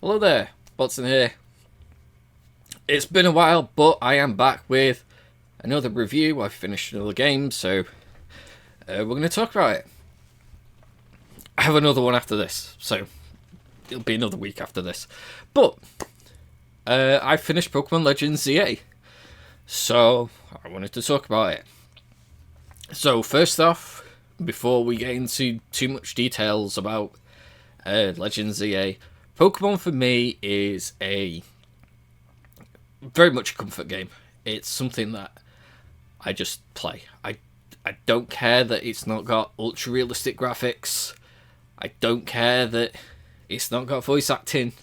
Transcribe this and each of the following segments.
Hello there, Watson here. It's been a while, but I am back with another review. I've finished another game, so we're going to talk about it. I have another one after this, so it'll be another week after this. But I finished Pokemon Legends ZA, so I wanted to talk about it. So first off, before we get into too much details about Legends ZA, Pokemon for me is a very much a comfort game. It's something that I just play. I don't care that it's not got ultra realistic graphics. I don't care that it's not got voice acting.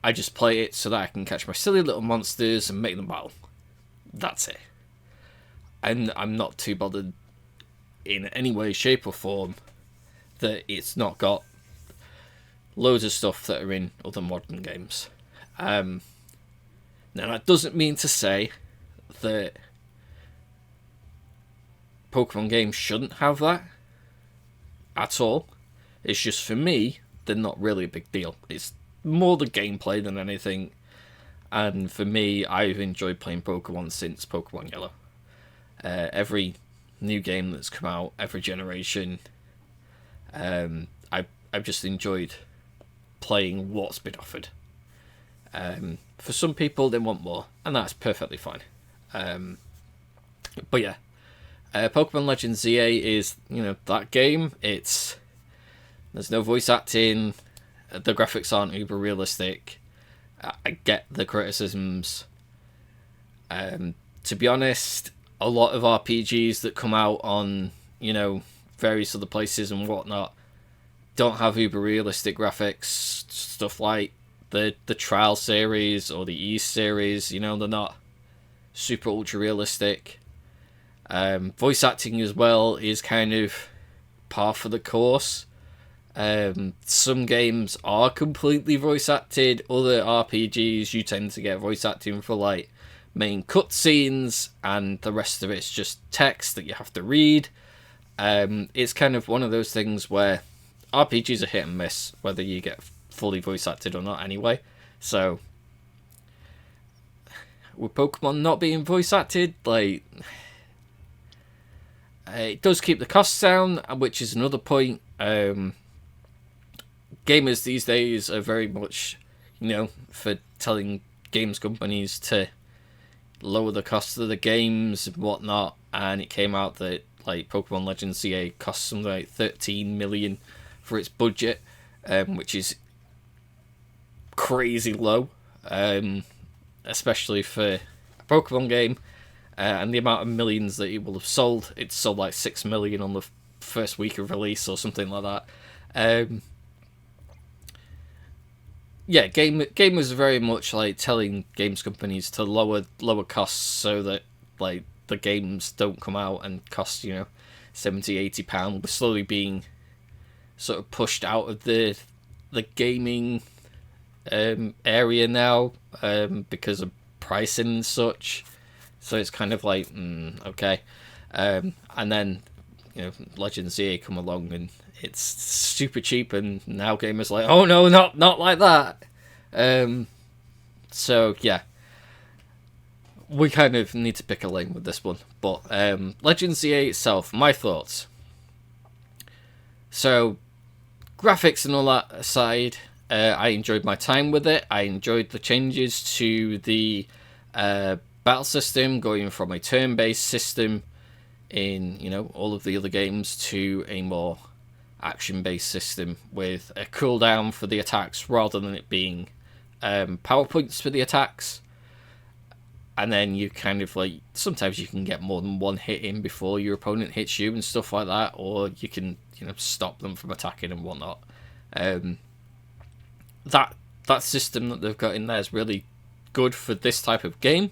I just play it so that I can catch my silly little monsters and make them battle. That's it. And I'm not too bothered in any way, shape or form that it's not got loads of stuff that are in other modern games. Now that doesn't mean to say that Pokemon games shouldn't have that at all. It's just, for me, they're not really a big deal. It's more the gameplay than anything. And for me, I've enjoyed playing Pokemon since Pokemon Yellow. Every new game that's come out, every generation, I've just enjoyed playing what's been offered. For some people, they want more, and that's perfectly fine. But yeah, Pokemon Legends ZA is, that game. There's no voice acting, the graphics aren't uber realistic. I get the criticisms. To be honest, a lot of RPGs that come out on, various other places and whatnot don't have uber realistic graphics. Stuff like the Trial series or the East series, they're not super ultra realistic. Voice acting as well is kind of par for the course. Some games are completely voice acted. Other RPGs, you tend to get voice acting for like main cutscenes, and the rest of it's just text that you have to read. It's kind of one of those things where RPGs are hit and miss, whether you get fully voice acted or not anyway. So with Pokemon not being voice acted, it does keep the costs down, which is another point. Gamers these days are very much, for telling games companies to lower the cost of the games and whatnot, and it came out that Pokemon Legends CA costs something like 13 million for its budget, which is crazy low, especially for a Pokemon game, and the amount of millions that it will have sold. It's sold like 6 million on the first week of release or something like that. Gamers are very much telling games companies to lower costs so that the games don't come out and cost £70-80. We're slowly being sort of pushed out of the gaming area now because of pricing and such. So it's kind of okay. And then Legends ZA come along and it's super cheap, and now gamers are like, oh no, not like that. So yeah, we kind of need to pick a lane with this one. But Legends ZA itself, my thoughts. So graphics and all that aside, I enjoyed my time with it. I enjoyed the changes to the battle system, going from a turn-based system in all of the other games to a more action-based system with a cooldown for the attacks rather than it being power points for the attacks. And then you kind of sometimes you can get more than one hit in before your opponent hits you and stuff like that, or you can stop them from attacking and whatnot. That system that they've got in there is really good for this type of game.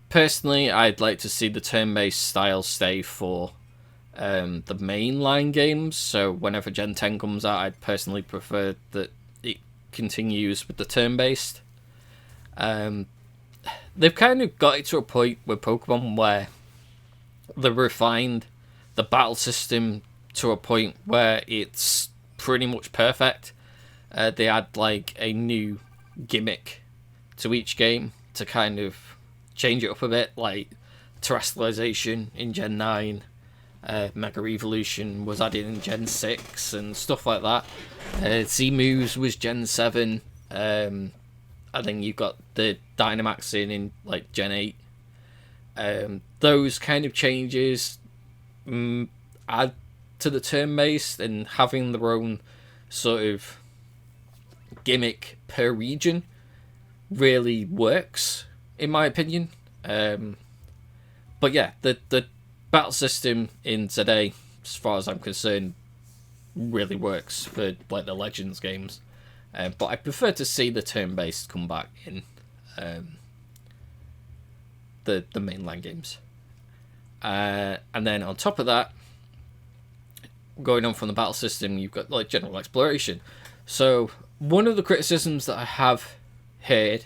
Personally, I'd like to see the turn-based style stay for the mainline games. So whenever Gen 10 comes out, I'd personally prefer that it continues with the turn-based. They've kind of got it to a point with Pokemon where they've refined the battle system to a point where it's pretty much perfect. They add like a new gimmick to each game to kind of change it up a bit, like terrestrialization in Gen 9, Mega Evolution was added in Gen 6 and stuff like that. Z-Moves was Gen 7. I think you've got the Dynamax in like Gen 8. Those kind of changes add to the turn-based, and having their own sort of gimmick per region really works, in my opinion. But yeah, the battle system in today, as far as I'm concerned, really works for like the Legends games. But I prefer to see the turn-based come back in the mainline games. And then on top of that, going on from the battle system, you've got like general exploration. So one of the criticisms that I have heard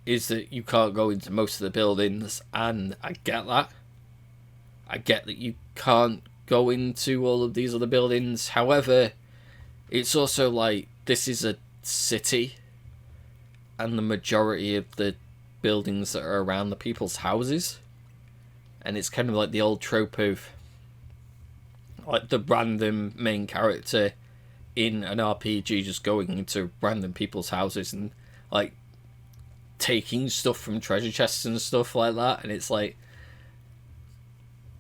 is that you can't go into most of the buildings, and I get that. I get that you can't go into all of these other buildings. However, it's also like, this is a city, and the majority of the buildings that are around the people's houses. And it's kind of like the old trope of like the random main character in an RPG just going into random people's houses and like taking stuff from treasure chests and stuff like that. And it's like,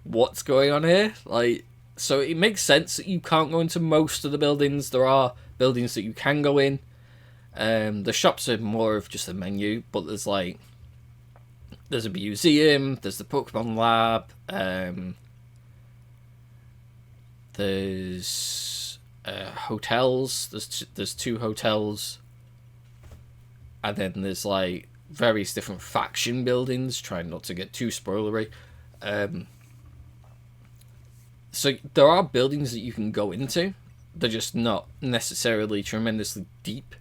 what's going on here? Like, so it makes sense that you can't go into most of the buildings. There are buildings that you can go in. The shops are more of just a menu, but there's like, there's a museum, there's the Pokemon Lab, there's hotels, there's 2 hotels, and then there's like various different faction buildings, trying not to get too spoilery. So there are buildings that you can go into, they're just not necessarily tremendously deep.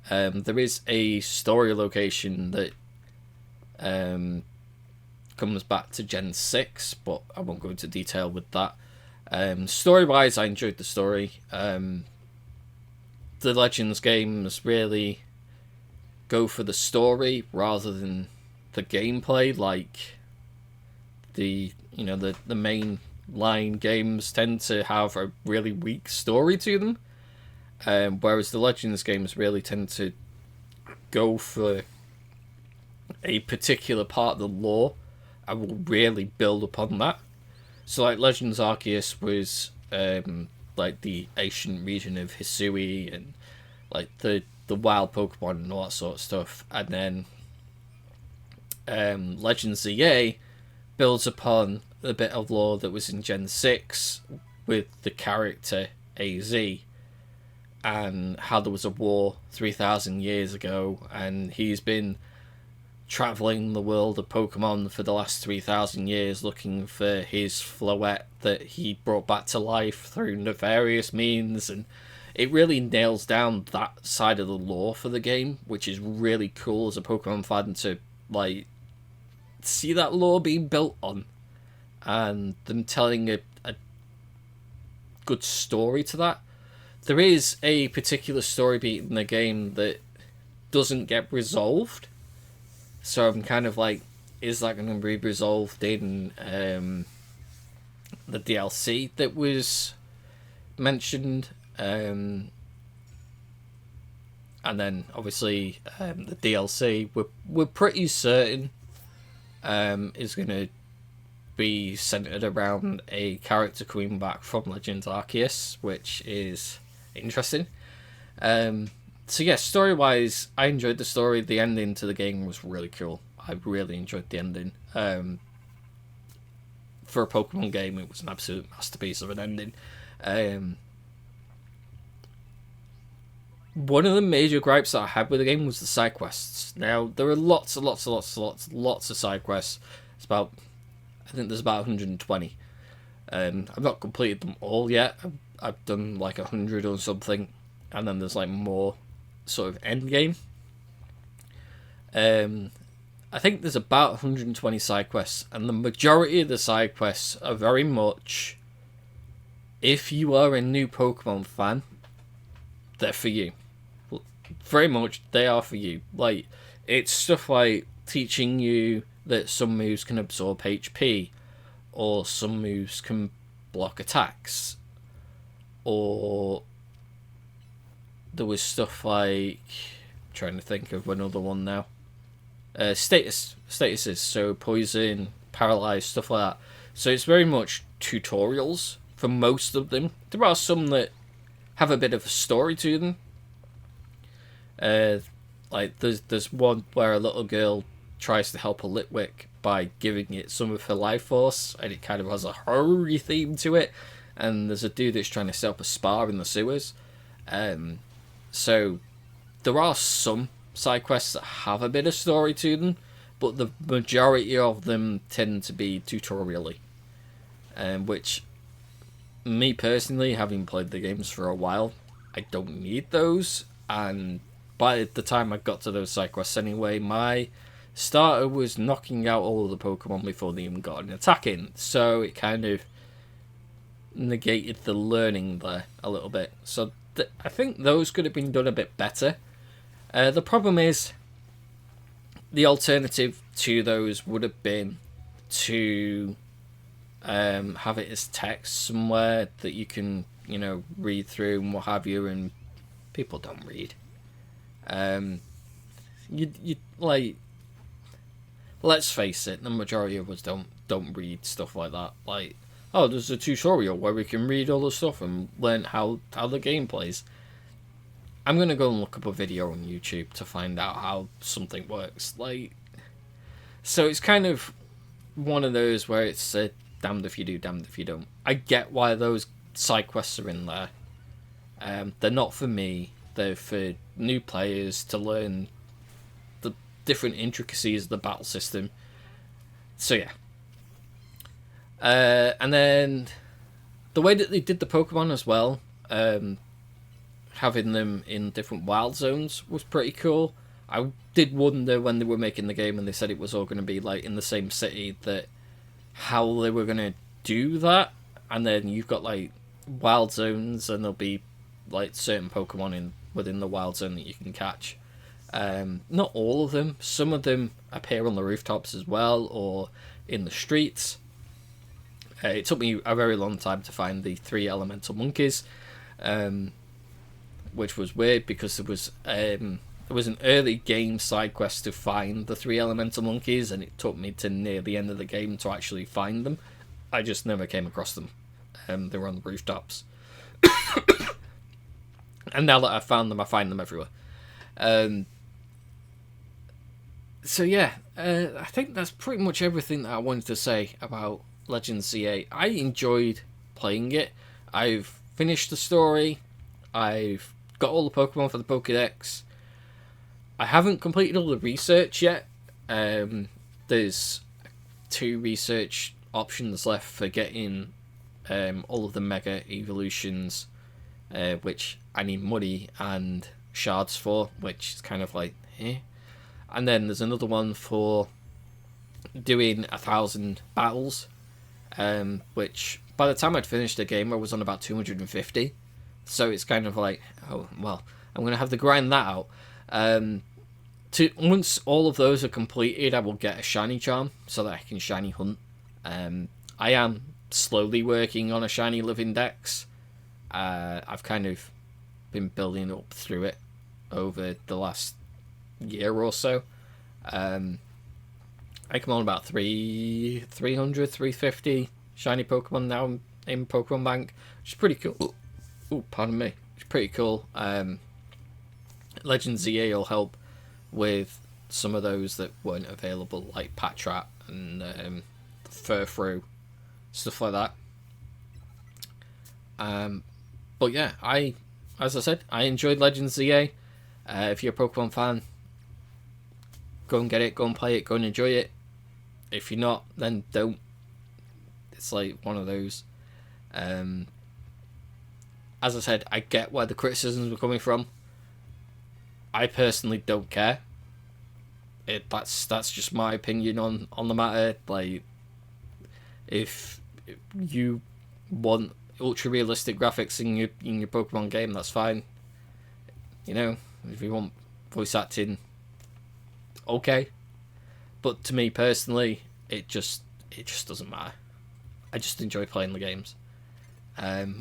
There is a story location that comes back to Gen 6, but I won't go into detail with that. Story-wise, I enjoyed the story. The Legends games really go for the story rather than the gameplay, like the main line games tend to have a really weak story to them, whereas the Legends games really tend to go for a particular part of the lore and will really build upon that. So like Legends Arceus was like the ancient region of Hisui and like the wild Pokemon and all that sort of stuff, and then Legends ZA builds upon the bit of lore that was in Gen 6 with the character AZ and how there was a war 3,000 years ago, and he's been travelling the world of Pokemon for the last 3,000 years looking for his Floette that he brought back to life through nefarious means, and it really nails down that side of the lore for the game, which is really cool as a Pokemon fan to like see that lore being built on and them telling a good story to that. There is a particular story beat in the game that doesn't get resolved, so I'm kind of like, is that going to be resolved in the DLC that was mentioned? And then obviously the DLC we're pretty certain is going to be centered around a character coming back from Legends Arceus, which is interesting. So yeah, story-wise, I enjoyed the story. The ending to the game was really cool. I really enjoyed the ending. For a Pokemon game, it was an absolute masterpiece of an ending. One of the major gripes that I had with the game was the side quests. Now, there are lots of side quests. I think there's about 120. I've not completed them all yet. I've done like 100 or something, and then there's like more sort of end game. I think there's about 120 side quests, and the majority of the side quests are very much if you are a new Pokemon fan, they're for you. Very much, they are for you. Like, it's stuff like teaching you that some moves can absorb HP, or some moves can block attacks, or there was stuff like, I'm trying to think of another one now. Statuses, so poison, paralyze, stuff like that. So it's very much tutorials for most of them. There are some that have a bit of a story to them. Like there's one where a little girl tries to help a Litwick by giving it some of her life force, and it kind of has a horror theme to it. And there's a dude that's trying to set up a spa in the sewers. So there are some side quests that have a bit of story to them, but the majority of them tend to be tutorially. Which, me personally, having played the games for a while, I don't need those. And by the time I got to those side quests anyway, my starter was knocking out all of the Pokemon before they even got an attack in. So it kind of negated the learning there a little bit. So I think those could have been done a bit better. The problem is, the alternative to those would have been to have it as text somewhere that you can, read through and what have you, and people don't read. You like, let's face it, the majority of us don't read stuff like that. Like, oh, there's a tutorial where we can read all the stuff and learn how the game plays. I'm gonna go and look up a video on YouTube to find out how something works. Like, so it's kind of one of those where it's damned if you do, damned if you don't. I get why those side quests are in there. They're not for me. They're for new players to learn the different intricacies of the battle system. So yeah. And then the way that they did the Pokemon as well, having them in different wild zones was pretty cool. I did wonder when they were making the game and they said it was all going to be like in the same city, that how they were going to do that. And then you've got like wild zones and there'll be like certain Pokemon within the wild zone that you can catch. Not all of them. Some of them appear on the rooftops as well, or in the streets. It took me a very long time to find the 3 elemental monkeys, which was weird because there was an early game side quest to find the 3 elemental monkeys, and it took me to near the end of the game to actually find them. I just never came across them. They were on the rooftops. And now that I've found them, I find them everywhere. So yeah, I think that's pretty much everything that I wanted to say about Legends ZA. I enjoyed playing it. I've finished the story. I've got all the Pokemon for the Pokédex. I haven't completed all the research yet. There's 2 research options left for getting all of the Mega Evolutions, which I need money and shards for, which is kind of like, eh. And then there's another one for doing 1,000 battles, which by the time I'd finished the game, I was on about 250. So it's kind of like, oh, well, I'm going to have to grind that out. Once all of those are completed, I will get a shiny charm so that I can shiny hunt. I am slowly working on a shiny living dex. I've kind of been building up through it over the last year or so. I come on about 300, 350 shiny Pokemon now in Pokemon Bank, which is pretty cool. Oh, pardon me. It's pretty cool. Legends ZA will help with some of those that weren't available, like Patrat and Furfrou, stuff like that. But yeah, as I said, I enjoyed Legends ZA. If you're a Pokemon fan, go and get it, go and play it, go and enjoy it. If you're not, then don't. It's like one of those. As I said, I get where the criticisms were coming from. I personally don't care. That's just my opinion on the matter. Like, if you want ultra realistic graphics in your Pokemon game, that's fine. You know, if you want voice acting, okay. But to me personally, it just doesn't matter. I just enjoy playing the games,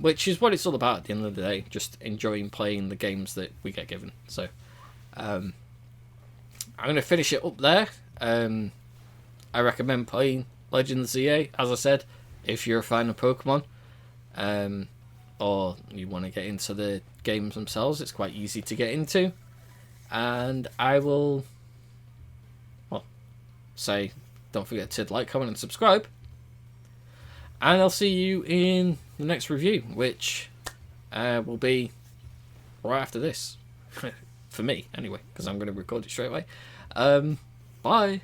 which is what it's all about at the end of the day. Just enjoying playing the games that we get given. So, I'm going to finish it up there. I recommend playing Legends ZA, as I said, if you're a fan of Pokemon, or you want to get into the games themselves. It's quite easy to get into, and I will, well, say, don't forget to like, comment, and subscribe. And I'll see you in the next review, which will be right after this. For me, anyway, because I'm going to record it straight away. Bye.